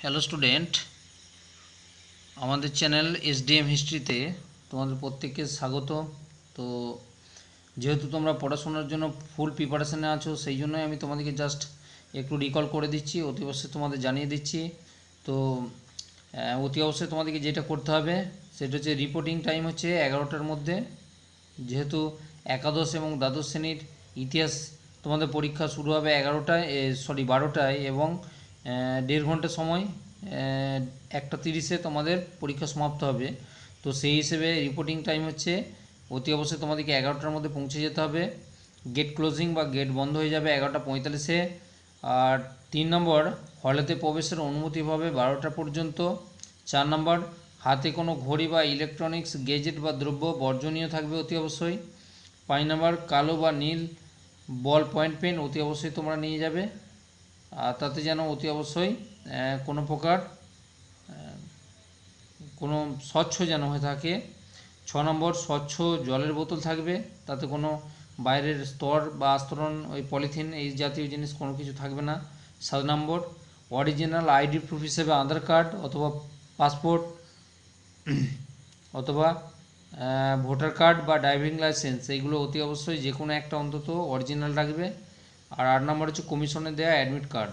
Hello student, আমাদের channel SDM হিস্ট্রিতে তোমাদের প্রত্যেককে স্বাগত। তো যেহেতু তোমরা পড়াশোনার জন্য ফুল প্রিপারেশানে আছো, সেই জন্যই আমি তোমাদেরকে জাস্ট একটু রিকল করে দিচ্ছি, অতি অবশ্যই তোমাদের জানিয়ে দিচ্ছি। তো অতি অবশ্যই তোমাদেরকে যেটা করতে হবে সেটা হচ্ছে রিপোর্টিং টাইম হচ্ছে 11টার মধ্যে। যেহেতু একাদশ এবং দ্বাদশ শ্রেণীর ইতিহাস তোমাদের পরীক্ষা শুরু হবে 12টায় এবং 1.5 ঘন্টা সময় 1টা 30-এ তোমাদের পরীক্ষা সমাপ্ত হবে। তো সেই হিসেবে রিপোর্টিং টাইম হচ্ছে অতি অবশ্যই তোমাদেরকে 11টার মধ্যে পৌঁছে যেতে হবে। গেট ক্লোজিং বা গেট বন্ধ হয়ে যাবে 11টা 45-এ। আর 3 নম্বর, হলেতে প্রবেশের অনুমতি হবে 12টা পর্যন্ত। 4 নম্বর, হাতে কোনো ঘড়ি বা ইলেকট্রনিক্স গেজেট বা দ্রব্য বর্জনীয় থাকবে অতি অবশ্যই। 5 নম্বর, কালো বা নীল বল পয়েন্ট পেন অতি অবশ্যই তোমরা নিয়ে যাবে, আর তাতে যেন অতি অবশ্যই কোনো প্রকার কোনো স্বচ্ছ যেন হয়ে থাকে। 6 নম্বর, স্বচ্ছ জলের বোতল থাকবে, তাতে কোনো বাইরের স্তর বা আস্তরণ, ওই পলিথিন এই জাতীয় জিনিস কোনো কিছু থাকবে না। 7 নম্বর, অরিজিনাল আইডি প্রুফ হিসেবে আধার কার্ড অথবা পাসপোর্ট অথবা ভোটার কার্ড বা ড্রাইভিং লাইসেন্স, এইগুলো অতি অবশ্যই যে কোনো একটা অন্তত অরিজিনাল রাখবে। আর 8 নম্বর হচ্ছে কমিশনে দেওয়া অ্যাডমিট কার্ড।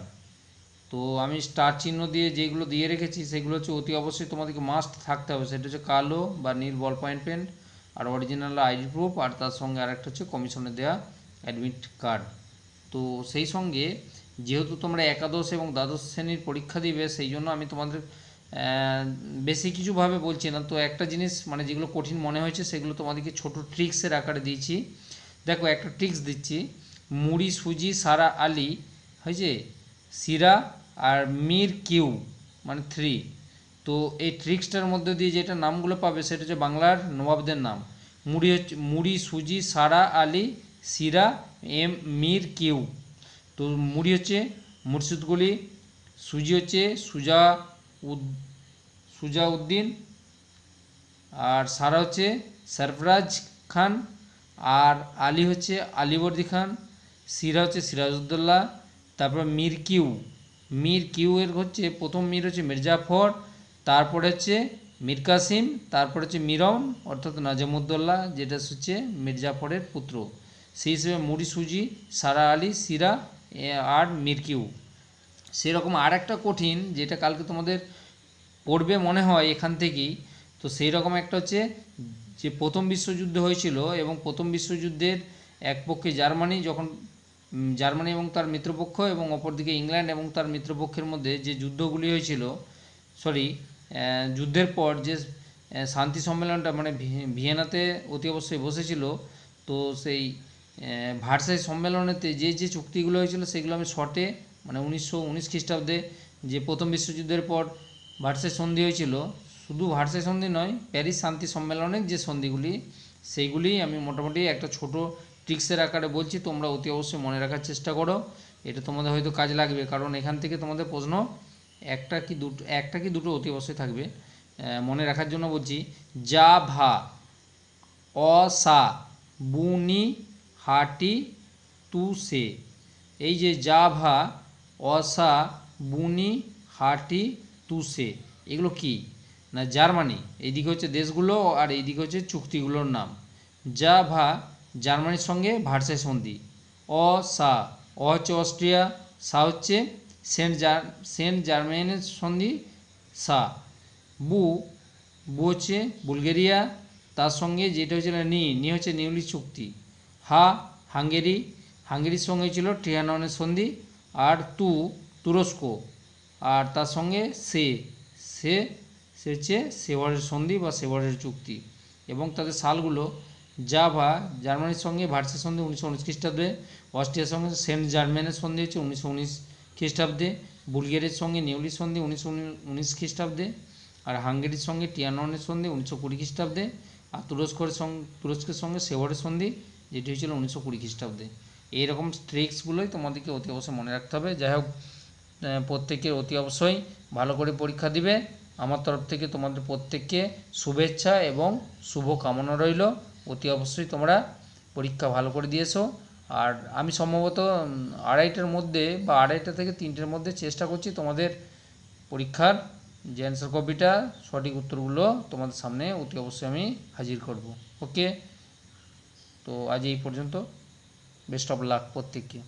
তো আমি স্টার চিহ্ন দিয়ে যেগুলো দিয়ে রেখেছি সেগুলো হচ্ছে অতি অবশ্যই তোমাদেরকে মাস্ট থাকতে হবে, সেটা হচ্ছে কালো বা নীল বল পয়েন্ট পেন, আর অরিজিনাল আইডি প্রুফ, আর তার সঙ্গে আরেকটা হচ্ছে কমিশনে দেওয়া অ্যাডমিট কার্ড। তো সেই সঙ্গে যেহেতু তোমরা একাদশ এবং দ্বাদশ শ্রেণীর পরীক্ষা দিবে, সেই জন্য আমি তোমাদের বেশি কিছুভাবে বলছি না। তো একটা জিনিস মানে যেগুলো কঠিন মনে হয়েছে সেগুলো তোমাদেরকে ছোট ট্রিক্সের আকারে দিয়েছি। দেখো, একটা ট্রিক্স দিচ্ছি। মুড়ি সুজি সারা আলি হয়েছে, সিরা আর মির কিউ মানে 3। তো এই ট্রিক্সটার মধ্যে দিয়ে যেটা নামগুলো পাবে সেটা হচ্ছে বাংলার নবাবদের নাম। মুড়ি সুজি সারা আলি সিরা মির কিউ। তো মুড়ি হচ্ছে মুর্শিদকুলি, সুজি হচ্ছে সুজাউদ্দিন, আর সারা হচ্ছে সরফরাজ খান, আর আলী হচ্ছে আলীবর্দী খান, সিরা হচ্ছে সিরাজউদ্দৌলা। তারপর মির কিউ এর হচ্ছে প্রথম মির হচ্ছে মির্জাফর, তারপরে হচ্ছে মীর কাসিম, তারপর হচ্ছে মিরন অর্থাৎ নাজমুদ্দৌলা, যেটা হচ্ছে মির্জাফরের পুত্র। সেই হিসেবে মুড়ি সুজি সারা আলী সিরা আর মির কিউ। সেরকম আর একটা কঠিন, যেটা কালকে তোমাদের পড়বে মনে হয় এখান থেকেই। তো সেই রকম একটা হচ্ছে যে প্রথম বিশ্বযুদ্ধ হয়েছিল এবং প্রথম বিশ্বযুদ্ধের এক পক্ষে জার্মানি, যখন জার্মানি এবং তার মিত্রপক্ষ এবং অপরদিকে ইংল্যান্ড এবং তার মিত্রপক্ষের মধ্যে যে যুদ্ধগুলি হয়েছিল, যুদ্ধের পর যে শান্তি সম্মেলনটা মানে ভিয়েনাতে অতি অবশ্যই বসেছিল। তো সেই ভার্সাই সম্মেলনেতে যে যে চুক্তিগুলো হয়েছিল সেগুলো আমি শর্টে মানে 1919 খ্রিস্টাব্দে যে প্রথম বিশ্বযুদ্ধের পর ভার্সাই সন্ধি হয়েছিল, শুধু ভার্সাই সন্ধি নয়, প্যারিস শান্তি সম্মেলনের যে সন্ধিগুলি সেইগুলি আমি মোটামুটি একটা ছোট ট্রিক্সের আকারে বলছি, তোমরা অতি অবশ্যই মনে রাখার চেষ্টা করো। এটা তোমাদের হয়তো কাজে লাগবে, কারণ এখান থেকে তোমাদের প্রশ্ন একটা কি দুটো অতি অবশ্যই থাকবে। মনে রাখার জন্য বলছি। জাভা, অসা, বুনি, হাটি, তুসে। এই যে জাভা, অসা, বুনি, হাটি, তুসে, এগুলো কি না জার্মানি। এইদিকে হচ্ছে দেশগুলো আর এইদিকে হচ্ছে চুক্তিগুলোর নাম। জাভা জার্মানির সঙ্গে ভার্সাই সন্ধি। অসা, হচ্ছে অস্ট্রিয়া, সা হচ্ছে সেন্ট জার্মানের সন্ধি সা। বু হচ্ছে বুলগেরিয়া, তার সঙ্গে যেটা হয়েছিল নি হচ্ছে নিউলি চুক্তি। হাঙ্গেরির সঙ্গে ছিল ট্রিয়াননের সন্ধি। আর তুরস্ক, আর তার সঙ্গে সে হচ্ছে সেভারের সন্ধি বা সেভারের চুক্তি। এবং তাদের সালগুলো: জাভা জার্মানির সঙ্গে ভার্সাই সন্ধি 1919 খ্রিস্টাব্দে, অস্ট্রিয়ার সঙ্গে সেন্ট জার্মানের সন্ধি হচ্ছে 1919 খ্রিস্টাব্দে, বুলগেরিয়ার সঙ্গে নিউলি সন্ধি 1919 খ্রিস্টাব্দে, আর হাঙ্গেরির সঙ্গে ট্রিয়াননের সন্ধি 1920 খ্রিস্টাব্দে, আর তুরস্কের সঙ্গে সেভারের সন্ধি যেটি হয়েছিল 1920 খ্রিস্টাব্দে। এইরকম ট্রিক্সগুলোই তোমাদেরকে অতি অবশ্যই মনে রাখতে হবে। যাই হোক, প্রত্যেকের অতি অবশ্যই ভালো করে পরীক্ষা দিবে। আমার তরফ থেকে তোমাদের প্রত্যেককে শুভেচ্ছা এবং শুভ কামনা রইল। অতি অবশ্যই তোমরা পরীক্ষা ভালো করে দিয়েছো। আর আমি সম্ভবত 2:30টার মধ্যে বা 2:30 থেকে 3টের মধ্যে চেষ্টা করছি তোমাদের পরীক্ষার যে অ্যান্সার কপিটা সঠিক উত্তরগুলো তোমাদের সামনে অতি অবশ্যই আমি হাজির করব। ওকে, তো আজ এই পর্যন্ত। বেস্ট অফ লাক প্রত্যেককে।